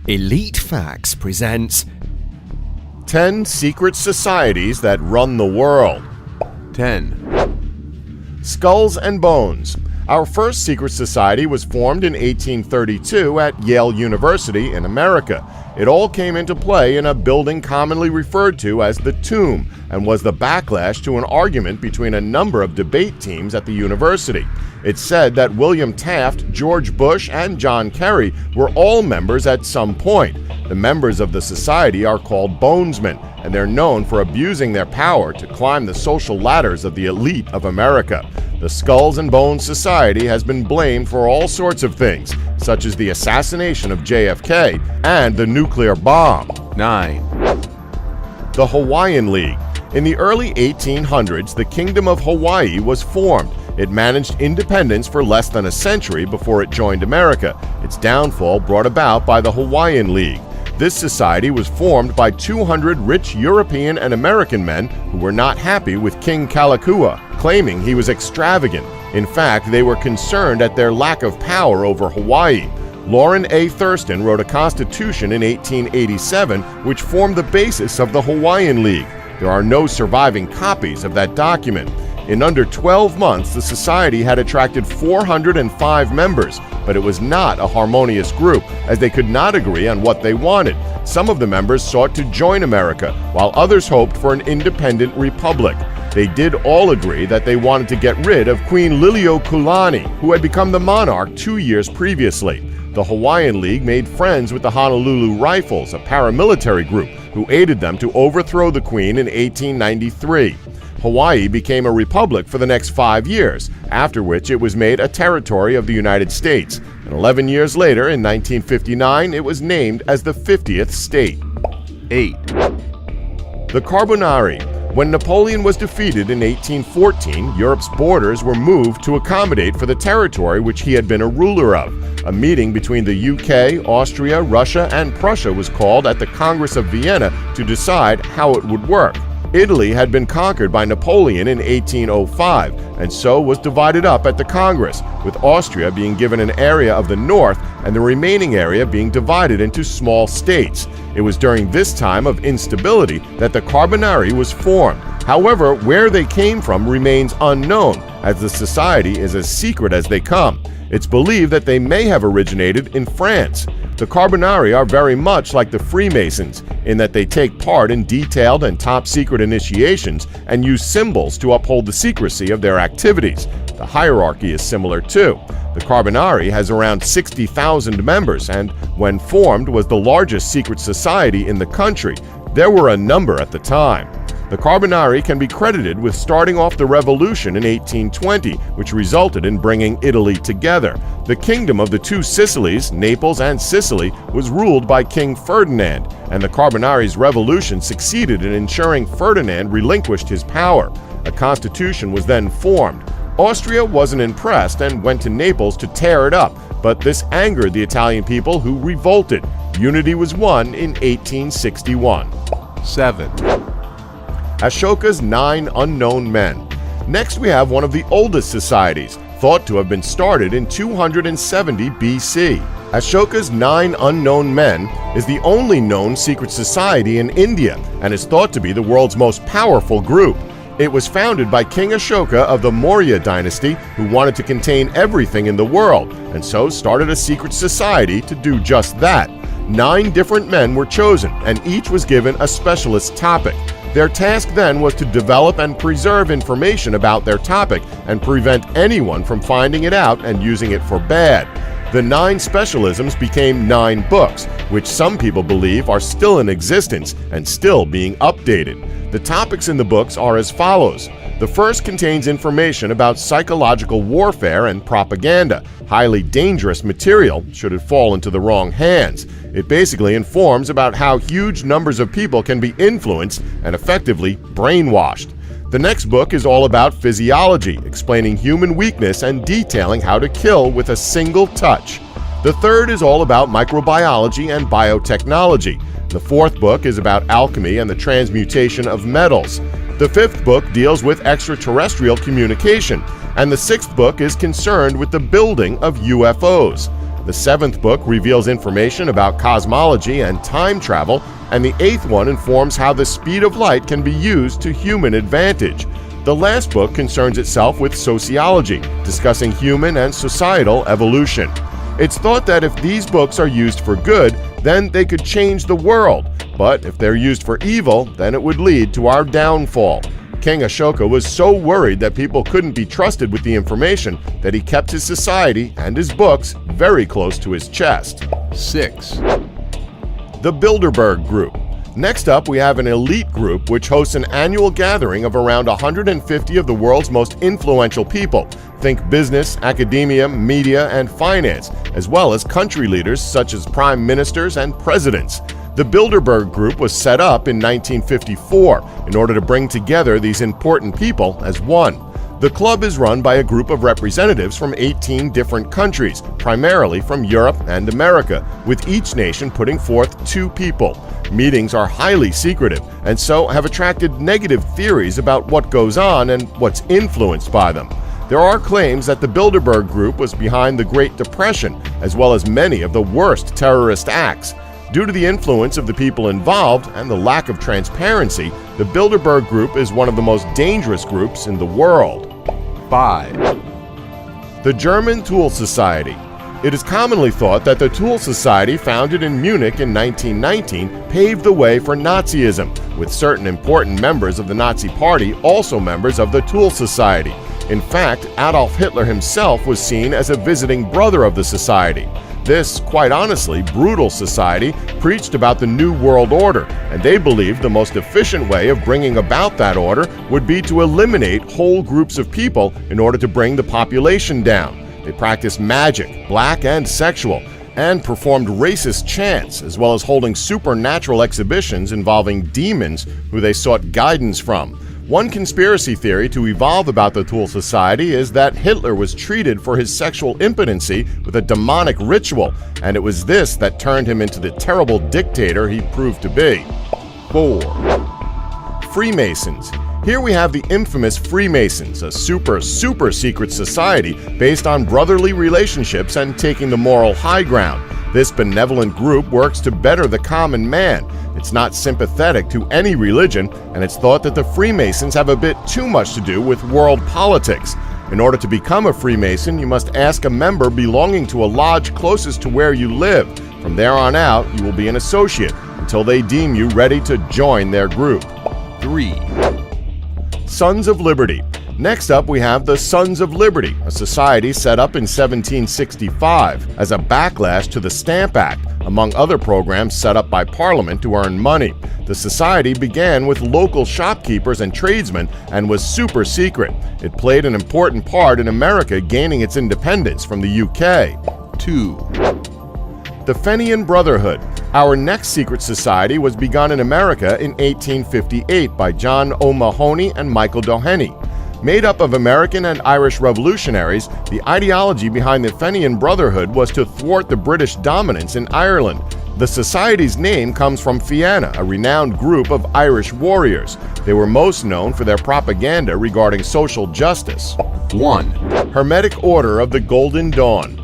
Elite Facts presents 10 secret societies that run the world. 10. Skulls and Bones. Our first secret society was formed in 1832 at Yale University in America. It all came into play in a building commonly referred to as the Tomb and was the backlash to an argument between a number of debate teams at the university. It's said that William Taft, George Bush, and John Kerry were all members at some point. The members of the society are called bonesmen, and they're known for abusing their power to climb the social ladders of the elite of America. The Skulls and Bones Society has been blamed for all sorts of things, such as the assassination of JFK and the nuclear bomb. 9. The Hawaiian League. In the early 1800s, the Kingdom of Hawaii was formed. It managed independence for less than a century before it joined America, its downfall brought about by the Hawaiian League. This society was formed by 200 rich European and American men who were not happy with King Kalakua, claiming he was extravagant. In fact, they were concerned at their lack of power over Hawaii. Lauren A. Thurston wrote a constitution in 1887 which formed the basis of the Hawaiian League. There are no surviving copies of that document. In under 12 months, the society had attracted 405 members, but it was not a harmonious group, as they could not agree on what they wanted. Some of the members sought to join America, while others hoped for an independent republic. They did all agree that they wanted to get rid of Queen Liliuokalani, who had become the monarch 2 years previously. The Hawaiian League made friends with the Honolulu Rifles, a paramilitary group, who aided them to overthrow the Queen in 1893. Hawaii became a republic for the next 5 years, after which it was made a territory of the United States. And 11 years later, in 1959, it was named as the 50th state. 8. The Carbonari. When Napoleon was defeated in 1814, Europe's borders were moved to accommodate for the territory which he had been a ruler of. A meeting between the UK, Austria, Russia, and Prussia was called at the Congress of Vienna to decide how it would work. Italy had been conquered by Napoleon in 1805, and so was divided up at the Congress, with Austria being given an area of the north and the remaining area being divided into small states. It was during this time of instability that the Carbonari was formed. However, where they came from remains unknown, as the society is as secret as they come. It's believed that they may have originated in France. The Carbonari are very much like the Freemasons in that they take part in detailed and top-secret initiations and use symbols to uphold the secrecy of their activities. The hierarchy is similar too. The Carbonari has around 60,000 members and, when formed, was the largest secret society in the country. There were a number at the time. The Carbonari can be credited with starting off the revolution in 1820, which resulted in bringing Italy together. The kingdom of the two Sicilies, Naples and Sicily, was ruled by King Ferdinand, and the Carbonari's revolution succeeded in ensuring Ferdinand relinquished his power. A constitution was then formed. Austria wasn't impressed and went to Naples to tear it up, but this angered the Italian people who revolted. Unity was won in 1861. 7. Ashoka's 9 Unknown Men. Next, we have one of the oldest societies, thought to have been started in 270 BC. Ashoka's 9 Unknown Men is the only known secret society in India and is thought to be the world's most powerful group. It was founded by King Ashoka of the Maurya dynasty, who wanted to contain everything in the world, and so started a secret society to do just that. 9 different men were chosen, and each was given a specialist topic. Their task then was to develop and preserve information about their topic and prevent anyone from finding it out and using it for bad. The 9 specialisms became 9 books, which some people believe are still in existence and still being updated. The topics in the books are as follows. The first contains information about psychological warfare and propaganda, highly dangerous material should it fall into the wrong hands. It basically informs about how huge numbers of people can be influenced and effectively brainwashed. The next book is all about physiology, explaining human weakness and detailing how to kill with a single touch. The third is all about microbiology and biotechnology. The fourth book is about alchemy and the transmutation of metals. The fifth book deals with extraterrestrial communication, and the sixth book is concerned with the building of UFOs. The 7th book reveals information about cosmology and time travel, and the 8th one informs how the speed of light can be used to human advantage. The last book concerns itself with sociology, discussing human and societal evolution. It's thought that if these books are used for good, then they could change the world, but if they're used for evil, then it would lead to our downfall. King Ashoka was so worried that people couldn't be trusted with the information that he kept his society and his books very close to his chest. 6. The Bilderberg Group. Next up, we have an elite group which hosts an annual gathering of around 150 of the world's most influential people. Think business, academia, media, and finance, as well as country leaders such as prime ministers and presidents. The Bilderberg Group was set up in 1954 in order to bring together these important people as one. The club is run by a group of representatives from 18 different countries, primarily from Europe and America, with each nation putting forth 2 people. Meetings are highly secretive and so have attracted negative theories about what goes on and what's influenced by them. There are claims that the Bilderberg Group was behind the Great Depression, as well as many of the worst terrorist acts. Due to the influence of the people involved and the lack of transparency, the Bilderberg Group is one of the most dangerous groups in the world. 5. The German Tool Society. It is commonly thought that the Tool Society, founded in Munich in 1919, paved the way for Nazism, with certain important members of the Nazi Party also members of the Tool Society. In fact, Adolf Hitler himself was seen as a visiting brother of the society. This, quite honestly, brutal society preached about the New World Order, and they believed the most efficient way of bringing about that order would be to eliminate whole groups of people in order to bring the population down. They practiced magic, black and sexual, and performed racist chants, as well as holding supernatural exhibitions involving demons who they sought guidance from. One conspiracy theory to evolve about the Tool Society is that Hitler was treated for his sexual impotency with a demonic ritual, and it was this that turned him into the terrible dictator he proved to be. 4. Freemasons. Here we have the infamous Freemasons, a super secret society based on brotherly relationships and taking the moral high ground. This benevolent group works to better the common man. It's not sympathetic to any religion, and it's thought that the Freemasons have a bit too much to do with world politics. In order to become a Freemason, you must ask a member belonging to a lodge closest to where you live. From there on out, you will be an associate until they deem you ready to join their group. 3. Sons of Liberty. Next up, we have the Sons of Liberty, a society set up in 1765 as a backlash to the Stamp Act, among other programs set up by Parliament to earn money. The society began with local shopkeepers and tradesmen and was super secret. It played an important part in America gaining its independence from the UK. 2. The Fenian Brotherhood. Our next secret society was begun in America in 1858 by John O'Mahony and Michael Doheny. Made up of American and Irish revolutionaries, the ideology behind the Fenian Brotherhood was to thwart the British dominance in Ireland. The society's name comes from Fianna, a renowned group of Irish warriors. They were most known for their propaganda regarding social justice. 1. Hermetic Order of the Golden Dawn.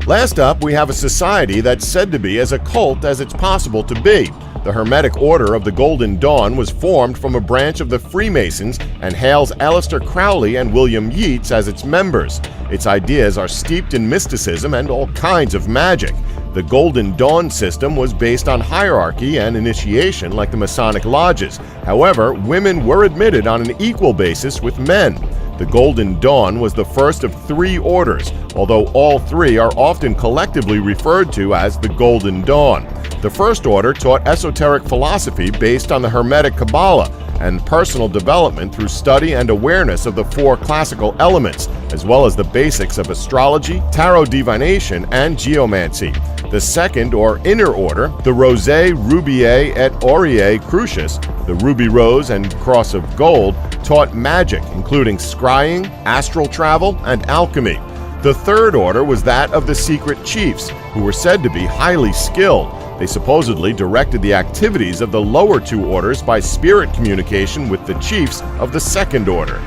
Last up, we have a society that's said to be as occult as it's possible to be. The Hermetic Order of the Golden Dawn was formed from a branch of the Freemasons and hails Aleister Crowley and William Yeats as its members. Its ideas are steeped in mysticism and all kinds of magic. The Golden Dawn system was based on hierarchy and initiation like the Masonic lodges. However, women were admitted on an equal basis with men. The Golden Dawn was the first of 3 orders, although all 3 are often collectively referred to as the Golden Dawn. The first order taught esoteric philosophy based on the Hermetic Kabbalah and personal development through study and awareness of the 4 classical elements, as well as the basics of astrology, tarot divination, and geomancy. The second, or inner order, the Rosé, Rubier, et Aureae Crucis, the Ruby Rose and Cross of Gold, taught magic, including scrying, astral travel, and alchemy. The third order was that of the secret chiefs, who were said to be highly skilled. They supposedly directed the activities of the lower 2 orders by spirit communication with the chiefs of the second order.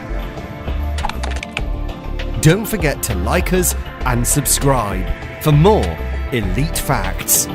Don't forget to like us and subscribe. For more, Elite Facts.